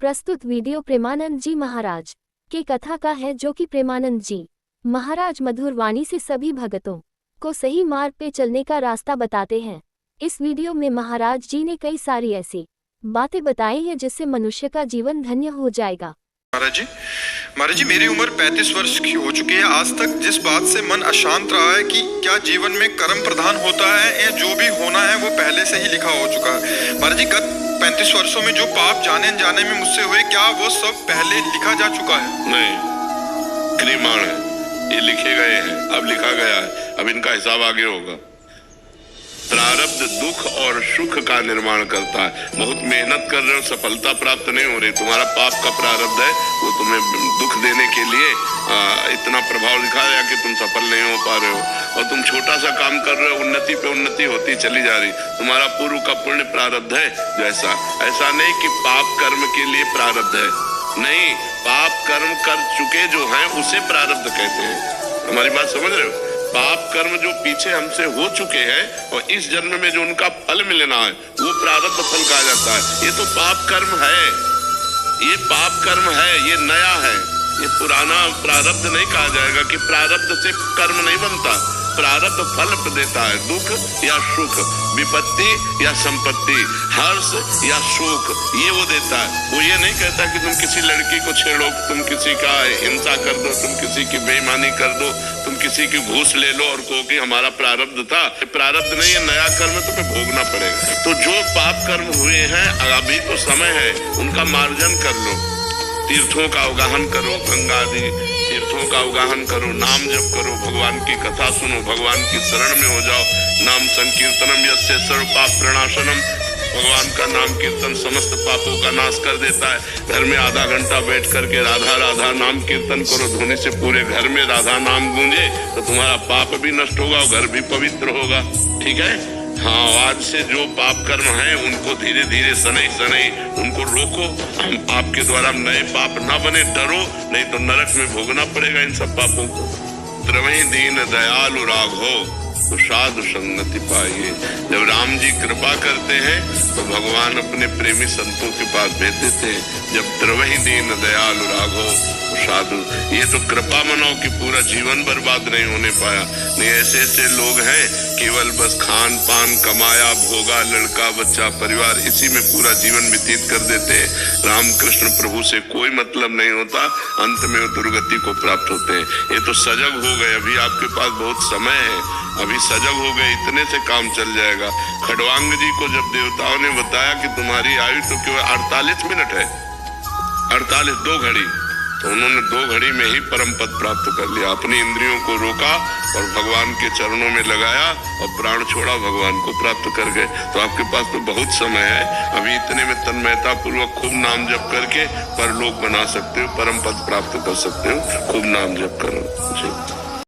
प्रस्तुत वीडियो प्रेमानंद जी महाराज के कथा का है, जो कि प्रेमानंद जी महाराज मधुर वाणी से सभी भगतों को सही मार्ग पे चलने का रास्ता बताते हैं। इस वीडियो में महाराज जी ने कई सारी ऐसी बातें बताई हैं जिससे मनुष्य का जीवन धन्य हो जाएगा। महाराज जी, मेरी उम्र 35 वर्ष की हो चुकी है। आज तक जिस बात से मन अशांत रहा है कि क्या जीवन में कर्म प्रधान होता है या जो भी होना है वो पहले से ही लिखा हो चुका है। महाराज जी, गत 35 वर्षों में जो पाप जाने अनजाने में मुझसे हुए, क्या वो सब पहले लिखा जा चुका है? नहीं, क्रियमाण है, ये लिखे गए हैं, अब लिखा गया है, अब इनका हिसाब आगे होगा। प्रारब्ध दुख और सुख का निर्माण करता है। बहुत मेहनत कर रहे हो, सफलता प्राप्त नहीं हो रही, तुम्हारा पाप का प्रारब्ध है, वो तुम्हें दुख देने के लिए इतना प्रभाव दिखा रहा है कि तुम सफल नहीं हो पा रहे हो। और तुम छोटा सा काम कर रहे हो, उन्नति पे उन्नति होती चली जा रही, तुम्हारा पूर्व का पुण्य प्रारब्ध है। जैसा ऐसा नहीं कि पाप कर्म के लिए प्रारब्ध है, नहीं, पाप कर्म कर चुके जो हैं उसे प्रारब्ध कहते हैं। हमारी बात समझ रहे हो? पाप कर्म जो पीछे हमसे हो चुके हैं और इस जन्म में जो उनका फल मिलना है वो प्रारब्ध फल कहा जाता है। ये तो पाप कर्म है, ये पाप कर्म है, ये नया है, ये पुराना प्रारब्ध नहीं कहा जाएगा कि प्रारब्ध से कर्म नहीं बनता। प्रारब्ध फल देता है, दुख या सुख, विपत्ति या संपत्ति, हर्ष या शोक, ये वो देता है। वो ये नहीं कहता कि तुम किसी लड़की को छेड़ो, तुम किसी का हिंसा कर दो, तुम किसी की बेईमानी कर दो, तुम किसी की घूस ले लो और कहो कि हमारा प्रारब्ध था। प्रारब्ध नहीं है, नया कर्म तुम्हें भोगना पड़ेगा। तो जो पाप कर्म हुए हैं, अभी तो समय है, उनका मार्जन कर लो। तीर्थों का अवगाहन करो, गंगा आदि तीर्थों का अवगाहन करो, नाम जप करो, भगवान की कथा सुनो, भगवान की शरण में हो जाओ। नाम संकीर्तनम यस्य सर्व पाप प्रणाशनम, भगवान का नाम कीर्तन समस्त पापों का नाश कर देता है। घर में आधा घंटा बैठ करके राधा राधा नाम कीर्तन करो, धोने से पूरे घर में राधा नाम गूंजे तो तुम्हारा पाप भी नष्ट होगा और घर भी पवित्र होगा। ठीक है? हाँ, आज से जो पाप कर्म हैं उनको धीरे धीरे सनई उनको रोको। हम आपके द्वारा नए पाप ना बने, डरो, नहीं तो नरक में भोगना पड़ेगा इन सब पापों को। द्रवहि दीन दयालु राघो तो साधु संगति पाइए। जब राम जी कृपा करते हैं तो भगवान अपने प्रेमी संतों के पास भेज देते हैं। जब द्रवहि दीन दयालु राघो तो साधु, ये तो कृपा मनाओ कि पूरा जीवन बर्बाद नहीं होने पाया। नहीं, ऐसे ऐसे लोग हैं केवल बस खान पान कमाया भोगा, लड़का बच्चा परिवार, इसी में पूरा जीवन व्यतीत कर देते हैं। रामकृष्ण प्रभु से कोई मतलब नहीं होता, अंत में वो दुर्गति को प्राप्त होते हैं। ये तो सजग हो गए, अभी आपके पास बहुत समय है, अभी सजग हो गए, इतने से काम चल जाएगा। खड़वांग जी को जब देवताओं ने बताया कि तुम्हारी आयु तो केवल 48 मिनट है, 48 2 घड़ी, तो उन्होंने 2 घड़ी में ही परम पद प्राप्त कर लिया। अपनी इंद्रियों को रोका और भगवान के चरणों में लगाया और प्राण छोड़ा, भगवान को प्राप्त कर गए। तो आपके पास तो बहुत समय है, अभी इतने में तन्मयता पूर्वक खूब नाम जप करके परलोक बना सकते हो, परम पद प्राप्त कर सकते हो। खूब नाम जप करो जी।